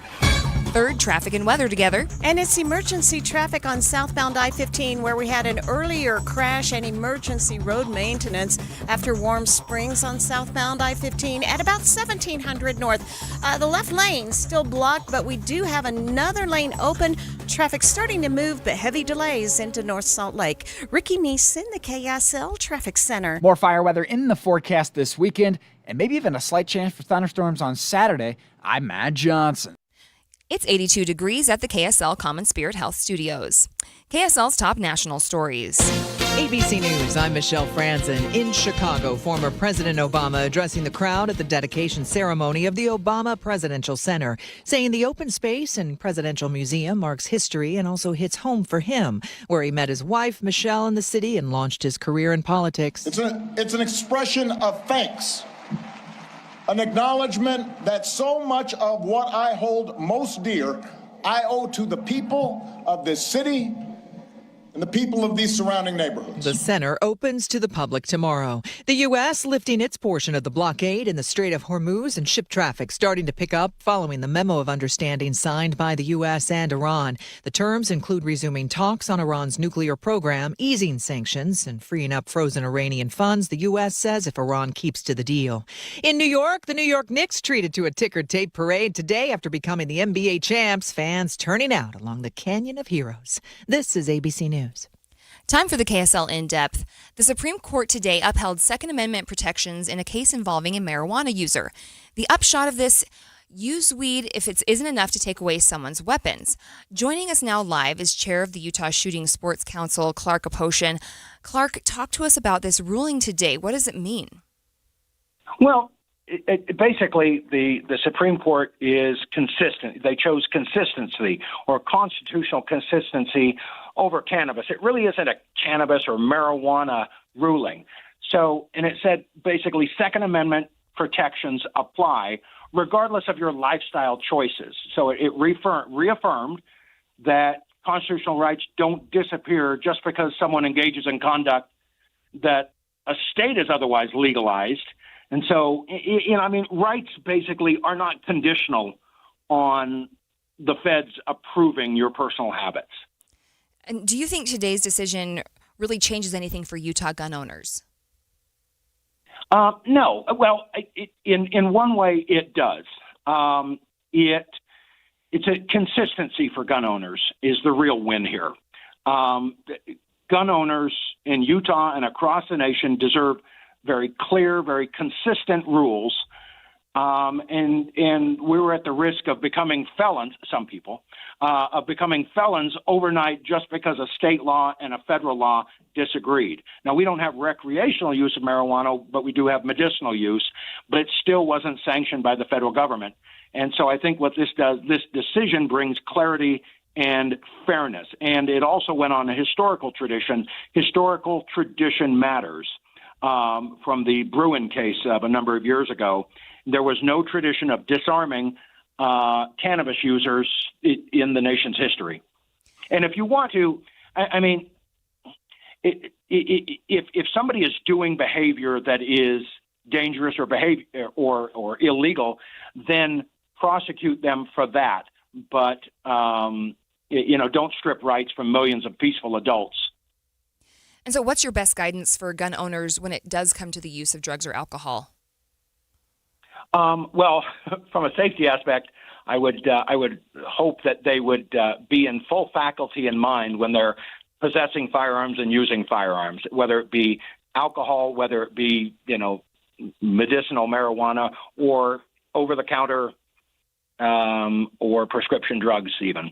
Third, traffic and weather together. And it's emergency traffic on southbound I-15, where we had an earlier crash and emergency road maintenance after Warm Springs on southbound I-15 at about 1700 north. The left lane still blocked, but we do have another lane open. Traffic starting to move, but heavy delays into North Salt Lake. Ricky Neeson, the KSL Traffic Center. More fire weather in the forecast this weekend, and maybe even a slight chance for thunderstorms on Saturday. I'm Matt Johnson. It's 82 degrees at the KSL Common Spirit Health Studios. KSL's top national stories. ABC News, I'm Michelle Franzen. In Chicago, former President Obama addressing the crowd at the dedication ceremony of the Obama Presidential Center, saying the open space and Presidential Museum marks history and also hits home for him, where he met his wife, Michelle, in the city and launched his career in politics. It's an expression of thanks. An acknowledgement that so much of what I hold most dear, I owe to the people of this city and the people of these surrounding neighborhoods. The center opens to the public tomorrow. The U.S. lifting its portion of the blockade in the Strait of Hormuz and ship traffic starting to pick up following the memo of understanding signed by the U.S. and Iran. The terms include resuming talks on Iran's nuclear program, easing sanctions, and freeing up frozen Iranian funds, the U.S. says, if Iran keeps to the deal. In New York, the New York Knicks treated to a ticker tape parade today after becoming the NBA champs, fans turning out along the Canyon of Heroes. This is ABC News. Time for the KSL In-Depth. The Supreme Court today upheld Second Amendment protections in a case involving a marijuana user. The upshot of this: use weed if it isn't enough to take away someone's weapons. Joining us now live is Chair of the Utah Shooting Sports Council, Clark Aposhian. Clark, talk to us about this ruling today. What does it mean? Well, basically, the Supreme Court is consistent. They chose consistency or constitutional consistency over cannabis. It really isn't a cannabis or marijuana ruling. So, and it said basically Second Amendment protections apply regardless of your lifestyle choices. So it reaffirmed that constitutional rights don't disappear just because someone engages in conduct that a state has otherwise legalized. And so, rights basically are not conditional on the feds approving your personal habits. And do you think today's decision really changes anything for Utah gun owners? No. Well, in one way, it does. It's a consistency for gun owners is the real win here. Gun owners in Utah and across the nation deserve very clear, very consistent rules. And we were at the risk of becoming felons, some people, of becoming felons overnight just because a state law and a federal law disagreed. Now, we don't have recreational use of marijuana, but we do have medicinal use, but it still wasn't sanctioned by the federal government. And so I think what this does, this decision brings clarity and fairness. And it also went on a historical tradition. Historical tradition matters. From the Bruin case of a number of years ago, there was no tradition of disarming cannabis users in the nation's history. And if you want to, I mean, if somebody is doing behavior that is dangerous or behavior or illegal, then prosecute them for that. But don't strip rights from millions of peaceful adults. And so what's your best guidance for gun owners when it does come to the use of drugs or alcohol? Well, from a safety aspect, I would hope that they would be in full faculty in mind when they're possessing firearms and using firearms, whether it be alcohol, whether it be, medicinal marijuana or over-the-counter or prescription drugs even.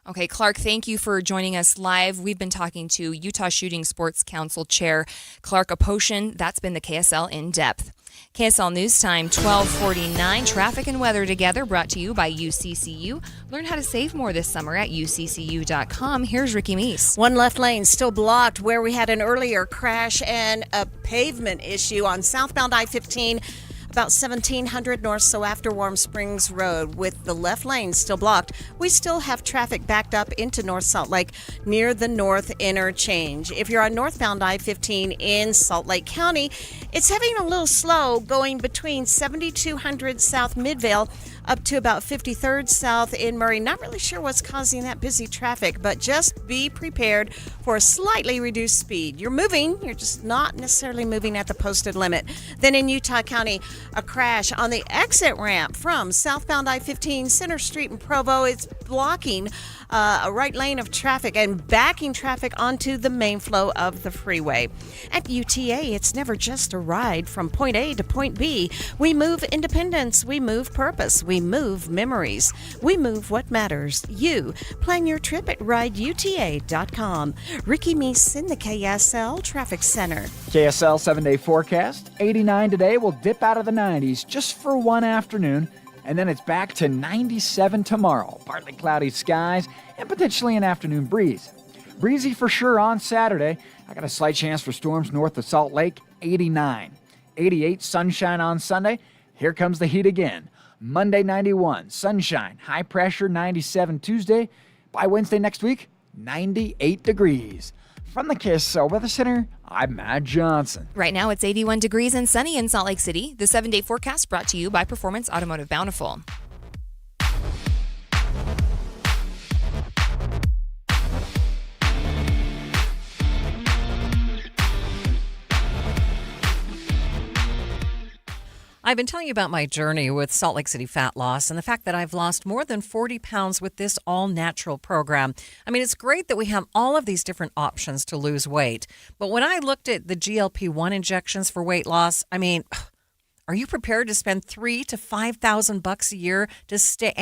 Okay, Clark, thank you for joining us live. We've been talking to Utah Shooting Sports Council Chair Clark Aposhian. That's been the KSL In Depth. KSL News Time, 12:49. Traffic and weather together, brought to you by UCCU. Learn how to save more this summer at uccu.com. Here's Ricky Meese. One left lane still blocked where we had an earlier crash and a pavement issue on southbound I-15. About 1700 north, so after Warm Springs Road, with the left lane still blocked. We still have traffic backed up into North Salt Lake near the North Interchange. If you're on northbound I-15 in Salt Lake County, it's heading a little slow going between 7200 South Midvale up to about 53rd South in Murray. Not really sure what's causing that busy traffic, but just be prepared for a slightly reduced speed. You're moving, you're just not necessarily moving at the posted limit. Then in Utah County, a crash on the exit ramp from southbound I-15 Center Street in Provo. It's blocking a right lane of traffic and backing traffic onto the main flow of the freeway. At UTA, it's never just a ride from point A to point B. We move independence, we move purpose, we move memories, we move what matters. You plan your trip at rideuta.com. Ricky Meese in the KSL Traffic Center. KSL 7-day forecast. 89 today, will dip out of the 90s just for one afternoon, and then it's back to 97 tomorrow. Partly cloudy skies and potentially an afternoon breeze. Breezy for sure on Saturday. I got a slight chance for storms north of Salt Lake, 89. 88, sunshine on Sunday. Here comes the heat again. Monday, 91, sunshine, high pressure, 97 Tuesday. By Wednesday next week, 98 degrees. From the KSL Weather Center, I'm Matt Johnson. Right now, it's 81 degrees and sunny in Salt Lake City. The 7-day forecast brought to you by Performance Automotive Bountiful. I've been telling you about my journey with Salt Lake City fat loss and the fact that I've lost more than 40 pounds with this all-natural program. I mean, it's great that we have all of these different options to lose weight. But when I looked at the GLP-1 injections for weight loss, I mean, are you prepared to spend $3,000 to $5,000 a year to stay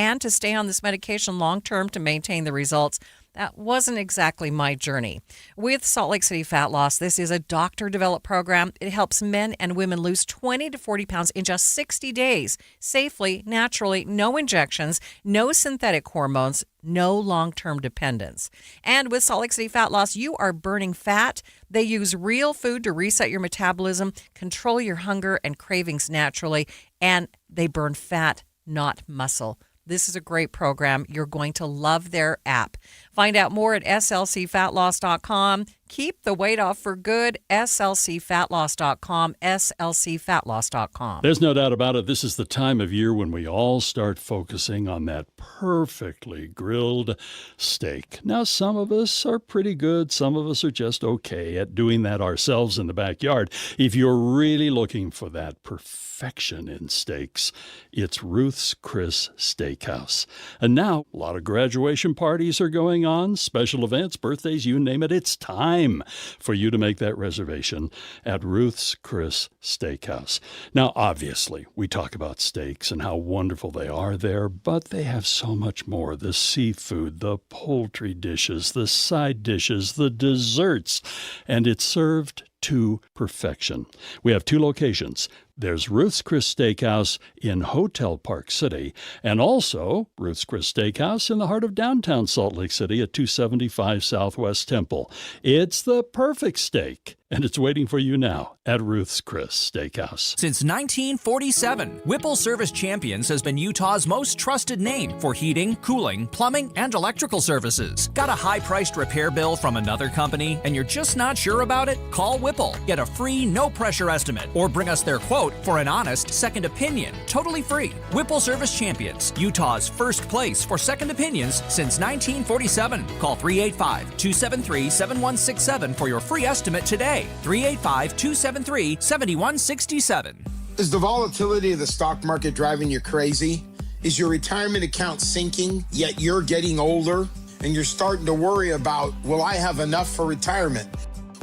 on this medication long-term to maintain the results? That wasn't exactly my journey. With Salt Lake City Fat Loss, this is a doctor-developed program. It helps men and women lose 20 to 40 pounds in just 60 days, safely, naturally, no injections, no synthetic hormones, no long-term dependence. And with Salt Lake City Fat Loss, you are burning fat. They use real food to reset your metabolism, control your hunger and cravings naturally, and they burn fat, not muscle. This is a great program. You're going to love their app. Find out more at slcfatloss.com. keep the weight off for good. SLCfatloss.com, SLCfatloss.com. There's no doubt about it. This is the time of year when we all start focusing on that perfectly grilled steak. Now, some of us are pretty good. Some of us are just okay at doing that ourselves in the backyard. If you're really looking for that perfection in steaks, it's Ruth's Chris Steakhouse. And now, a lot of graduation parties are going on, special events, birthdays, you name it. It's time for you to make that reservation at Ruth's Chris Steakhouse. Now, obviously, we talk about steaks and how wonderful they are there, but they have so much more. The seafood, the poultry dishes, the side dishes, the desserts, and it's served to perfection. We have 2 locations. There's Ruth's Chris Steakhouse in Hotel Park City, and also Ruth's Chris Steakhouse in the heart of downtown Salt Lake City at 275 Southwest Temple. It's the perfect steak, and it's waiting for you now at Ruth's Chris Steakhouse. Since 1947, Whipple Service Champions has been Utah's most trusted name for heating, cooling, plumbing, and electrical services. Got a high-priced repair bill from another company and you're just not sure about it? Call Whipple. Get a free, no-pressure estimate or bring us their quote for an honest second opinion. Totally free. Whipple Service Champions, Utah's first place for second opinions since 1947. Call 385-273-7167 for your free estimate today. 385-273-7167. Is the volatility of the stock market driving you crazy? Is your retirement account sinking, yet you're getting older and you're starting to worry about, will I have enough for retirement?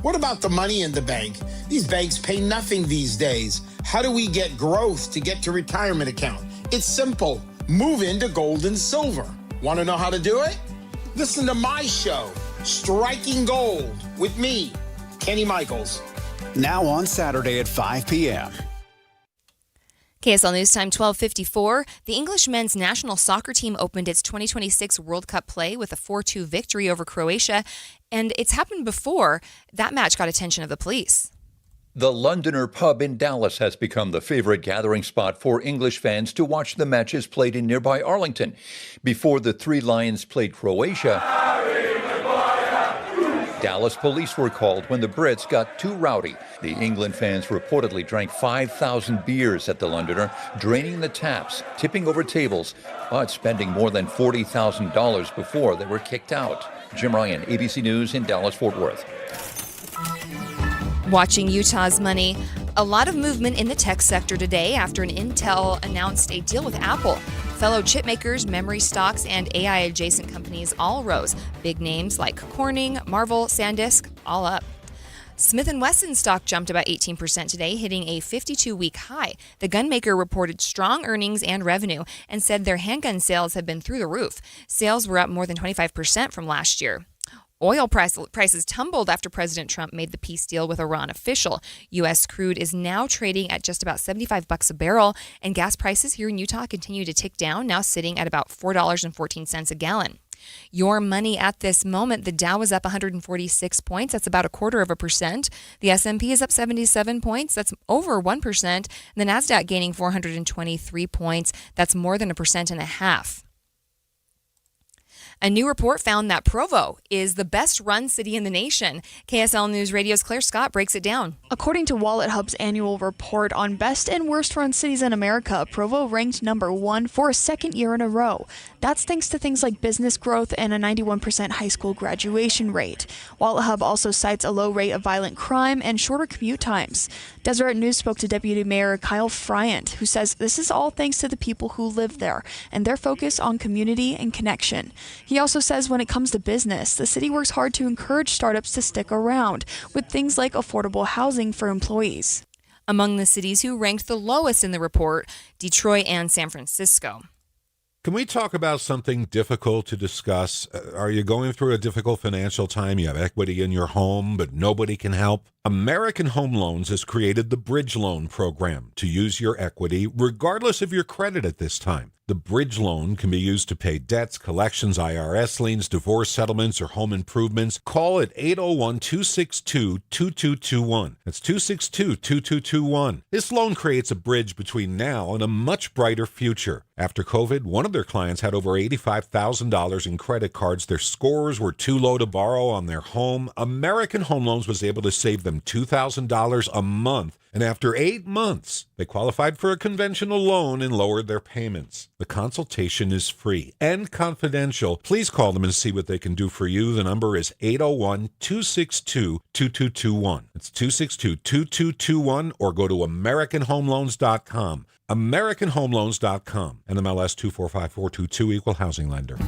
What about the money in the bank? These banks pay nothing these days. How do we get growth to get to retirement account? It's simple. Move into gold and silver. Want to know how to do it? Listen to my show, Striking Gold, with me, Kenny Michaels. Now on Saturday at 5 p.m. KSL News Time 12:54. The English men's national soccer team opened its 2026 World Cup play with a 4-2 victory over Croatia, and it's happened before. That match got attention of the police. The Londoner pub in Dallas has become the favorite gathering spot for English fans to watch the matches played in nearby Arlington. Before the Three Lions played Croatia, Dallas police were called when the Brits got too rowdy. The England fans reportedly drank 5,000 beers at the Londoner, draining the taps, tipping over tables, but spending more than $40,000 before they were kicked out. Jim Ryan, ABC News in Dallas-Fort Worth. Watching Utah's money. A lot of movement in the tech sector today after an Intel announced a deal with Apple. Fellow chip makers, memory stocks, and AI-adjacent companies all rose. Big names like Corning, Marvell, SanDisk, all up. Smith & Wesson stock jumped about 18% today, hitting a 52-week high. The gunmaker reported strong earnings and revenue and said their handgun sales have been through the roof. Sales were up more than 25% from last year. Oil prices tumbled after President Trump made the peace deal with Iran official. U.S. crude is now trading at just about $75 a barrel, and gas prices here in Utah continue to tick down, now sitting at about $4.14 a gallon. Your money at this moment, the Dow is up 146 points. That's about 0.25%. The S&P is up 77 points. That's over 1%. And the NASDAQ gaining 423 points. That's more than 1.5%. A new report found that Provo is the best-run city in the nation. KSL News Radio's Claire Scott breaks it down. According to WalletHub's annual report on best and worst-run cities in America, Provo ranked number 1 for a second year in a row. That's thanks to things like business growth and a 91% high school graduation rate. WalletHub also cites a low rate of violent crime and shorter commute times. Deseret News spoke to Deputy Mayor Kyle Friant, who says this is all thanks to the people who live there and their focus on community and connection. He also says when it comes to business, the city works hard to encourage startups to stick around with things like affordable housing for employees. Among the cities who ranked the lowest in the report, Detroit and San Francisco. Can we talk about something difficult to discuss? Are you going through a difficult financial time? You have equity in your home, but nobody can help? American Home Loans has created the Bridge Loan Program to use your equity regardless of your credit at this time. The bridge loan can be used to pay debts, collections, IRS liens, divorce settlements, or home improvements. Call at 801-262-2221. That's 262-2221. This loan creates a bridge between now and a much brighter future. After COVID, one of their clients had over $85,000 in credit cards. Their scores were too low to borrow on their home. American Home Loans was able to save them $2,000 a month. And after 8 months, they qualified for a conventional loan and lowered their payments. The consultation is free and confidential. Please call them and see what they can do for you. The number is 801-262-2221. It's 262-2221, or go to AmericanHomeLoans.com. AmericanHomeLoans.com. NMLS 245422, Equal Housing Lender.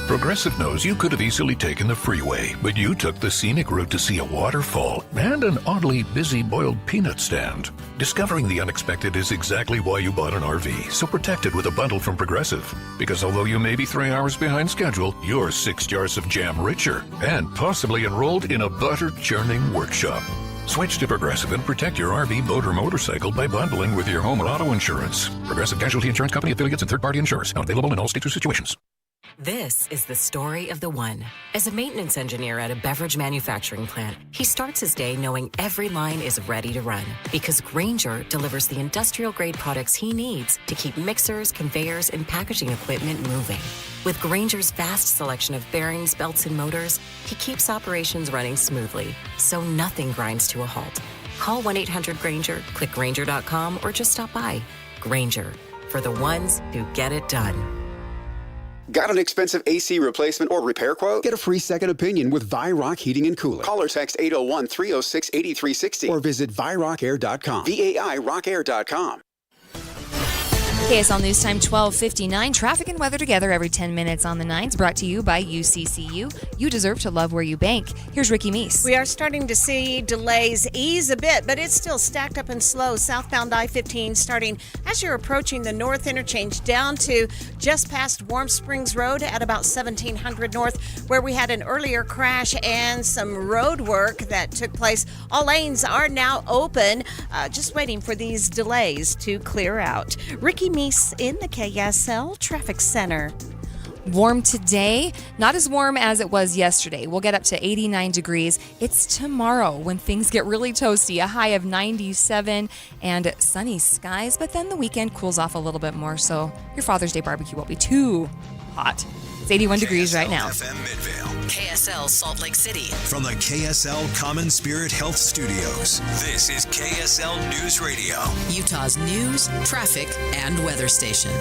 Progressive knows you could have easily taken the freeway, but you took the scenic route to see a waterfall and an oddly busy boiled peanut stand. Discovering the unexpected is exactly why you bought an RV, so protect it with a bundle from Progressive. Because although you may be 3 hours behind schedule, you're 6 jars of jam richer and possibly enrolled in a butter churning workshop. Switch to Progressive and protect your RV, boat, or motorcycle by bundling with your home or auto insurance. Progressive Casualty Insurance Company, affiliates, and third-party insurers. Not available in all states or situations. This is the story of the one. As a maintenance engineer at a beverage manufacturing plant, he starts his day knowing every line is ready to run because Grainger delivers the industrial-grade products he needs to keep mixers, conveyors, and packaging equipment moving. With Grainger's vast selection of bearings, belts, and motors, he keeps operations running smoothly, so nothing grinds to a halt. Call 1-800-GRAINGER, click Grainger.com, or just stop by. Grainger, for the ones who get it done. Got an expensive AC replacement or repair quote? Get a free second opinion with Vyrock Heating and Cooling. Call or text 801-306-8360 or visit VyrockAir.com. VAIRockair.com. KSL News Time 12:59. Traffic and weather together every 10 minutes on the 9s. Brought to you by UCCU. You deserve to love where you bank. Here's Ricky Meese. We are starting to see delays ease a bit, but it's still stacked up and slow. Southbound I-15 starting as you're approaching the north interchange down to just past Warm Springs Road at about 1700 North, where we had an earlier crash and some road work that took place. All lanes are now open, just waiting for these delays to clear out. Ricky Meese in the KSL Traffic Center. Warm today, not as warm as it was yesterday. We'll get up to 89 degrees. It's tomorrow when things get really toasty, a high of 97 and sunny skies, but then the weekend cools off a little bit more, so your Father's Day barbecue won't be too hot. It's 81 degrees right now. FM Midvale. KSL Salt Lake City. From the KSL Common Spirit Health Studios, this is KSL News Radio. Utah's news, traffic, and weather station.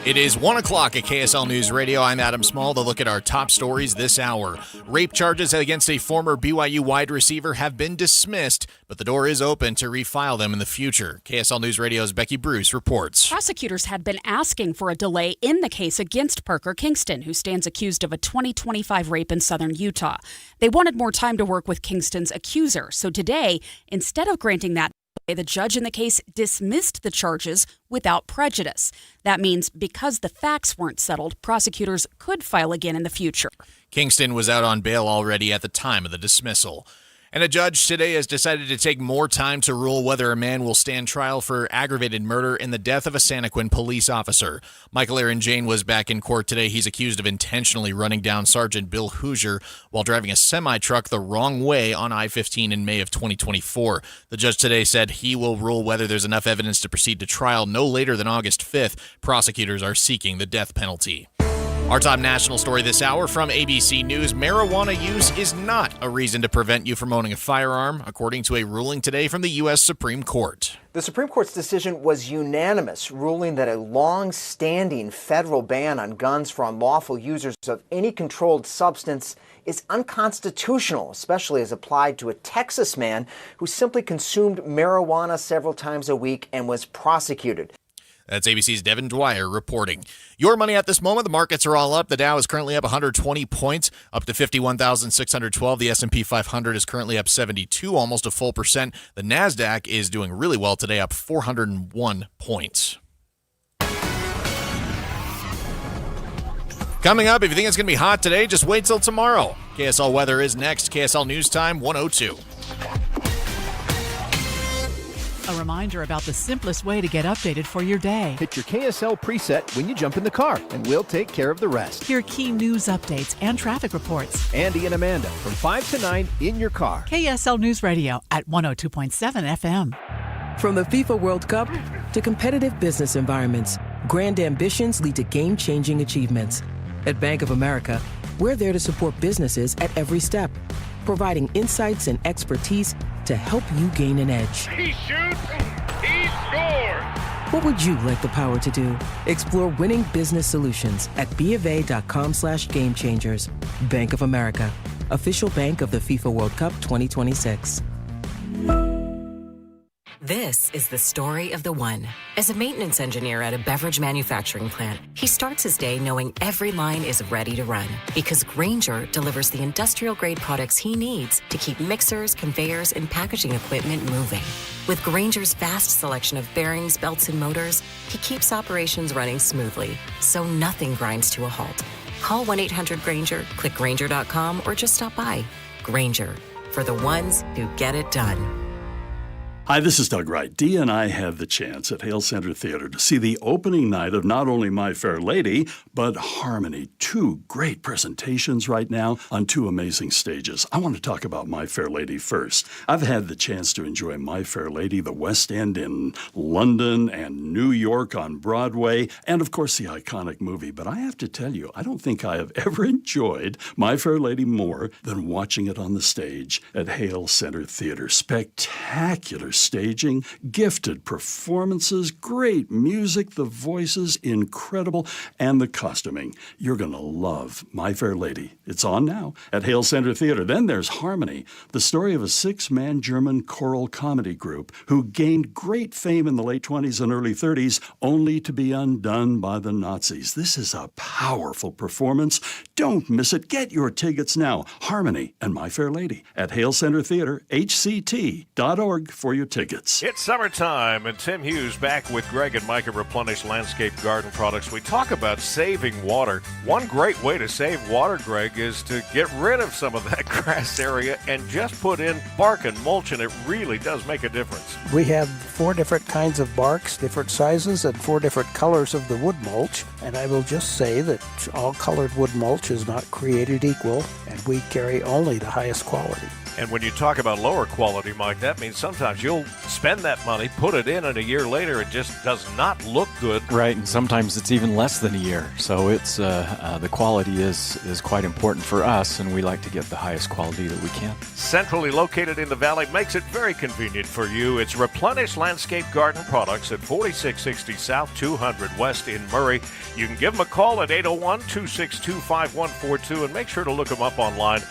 It is 1 o'clock at KSL News Radio. I'm Adam Small to look at our top stories this hour. Rape charges against a former BYU wide receiver have been dismissed, but the door is open to refile them in the future. KSL News Radio's Becky Bruce reports. Prosecutors had been asking for a delay in the case against Parker Kingston, who stands accused of a 2025 rape in southern Utah. They wanted more time to work with Kingston's accuser, so today, instead of granting that, the judge in the case dismissed the charges without prejudice. That means because the facts weren't settled, prosecutors could file again in the future. Kingston was out on bail already at the time of the dismissal. And a judge today has decided to take more time to rule whether a man will stand trial for aggravated murder in the death of a Santaquin police officer. Michael Aaron Jane was back in court today. He's accused of intentionally running down Sergeant Bill Hoosier while driving a semi-truck the wrong way on I-15 in May of 2024. The judge today said he will rule whether there's enough evidence to proceed to trial no later than August 5th. Prosecutors are seeking the death penalty. Our top national story this hour from ABC News. Marijuana use is not a reason to prevent you from owning a firearm, according to a ruling today from the U.S. Supreme Court. The Supreme Court's decision was unanimous, ruling that a long-standing federal ban on guns for unlawful users of any controlled substance is unconstitutional, especially as applied to a Texas man who simply consumed marijuana several times a week and was prosecuted. That's ABC's Devin Dwyer reporting. Your money at this moment, the markets are all up. The Dow is currently up 120 points, up to 51,612. The S&P 500 is currently up 72, almost a full percent. The NASDAQ is doing really well today, up 401 points. Coming up, if you think it's going to be hot today, just wait till tomorrow. KSL weather is next. KSL News Time 102. A reminder about the simplest way to get updated for your day. Hit your KSL preset when you jump in the car, and we'll take care of the rest. Hear key news updates and traffic reports. Andy and Amanda from 5 to 9 in your car. KSL News Radio at 102.7 FM. From the FIFA World Cup to competitive business environments, grand ambitions lead to game-changing achievements. At Bank of America, we're there to support businesses at every step, providing insights and expertise to help you gain an edge. He shoots, he scores! What would you like the power to do? Explore winning business solutions at BofA.com/gamechangers. Bank of America, official bank of the FIFA World Cup 2026. This is the story of the one. As a maintenance engineer at a beverage manufacturing plant, he starts his day knowing every line is ready to run because Grainger delivers the industrial-grade products he needs to keep mixers, conveyors, and packaging equipment moving. With Grainger's vast selection of bearings, belts, and motors, he keeps operations running smoothly, so nothing grinds to a halt. Call 1-800-GRAINGER, click Grainger.com, or just stop by. Grainger, for the ones who get it done. Hi, this is Doug Wright. Dee and I had the chance at Hale Center Theater to see the opening night of not only My Fair Lady, but Harmony. Two great presentations right now on two amazing stages. I want to talk about My Fair Lady first. I've had the chance to enjoy My Fair Lady, the West End in London and New York on Broadway, and of course the iconic movie. But I have to tell you, I don't think I have ever enjoyed My Fair Lady more than watching it on the stage at Hale Center Theater. Spectacular staging, gifted performances, great music, the voices, incredible, and the costuming. You're going to love My Fair Lady. It's on now at Hale Center Theater. Then there's Harmony, the story of a 6-man German choral comedy group who gained great fame in the late 20s and early 30s, only to be undone by the Nazis. This is a powerful performance. Don't miss it. Get your tickets now. Harmony and My Fair Lady at Hale Center Theater, hct.org for your tickets. It's summertime, and Tim Hughes back with Greg and Mike at Replenish Landscape Garden Products. We talk about saving water. One great way to save water, Greg, is to get rid of some of that grass area and just put in bark and mulch, and it really does make a difference. We have 4 different kinds of barks, different sizes, and 4 different colors of the wood mulch. And I will just say that all colored wood mulch is not created equal, and we carry only the highest quality. And when you talk about lower quality, Mike, that means sometimes you'll spend that money, put it in, and a year later it just does not look good. Right, and sometimes it's even less than a year. So it's the quality is quite important for us, and we like to get the highest quality that we can. Centrally located in the valley makes it very convenient for you. It's Replenish Landscape Garden Products at 4660 South 200 West in Murray. You can give them a call at 801-262-5142 and make sure to look them up online.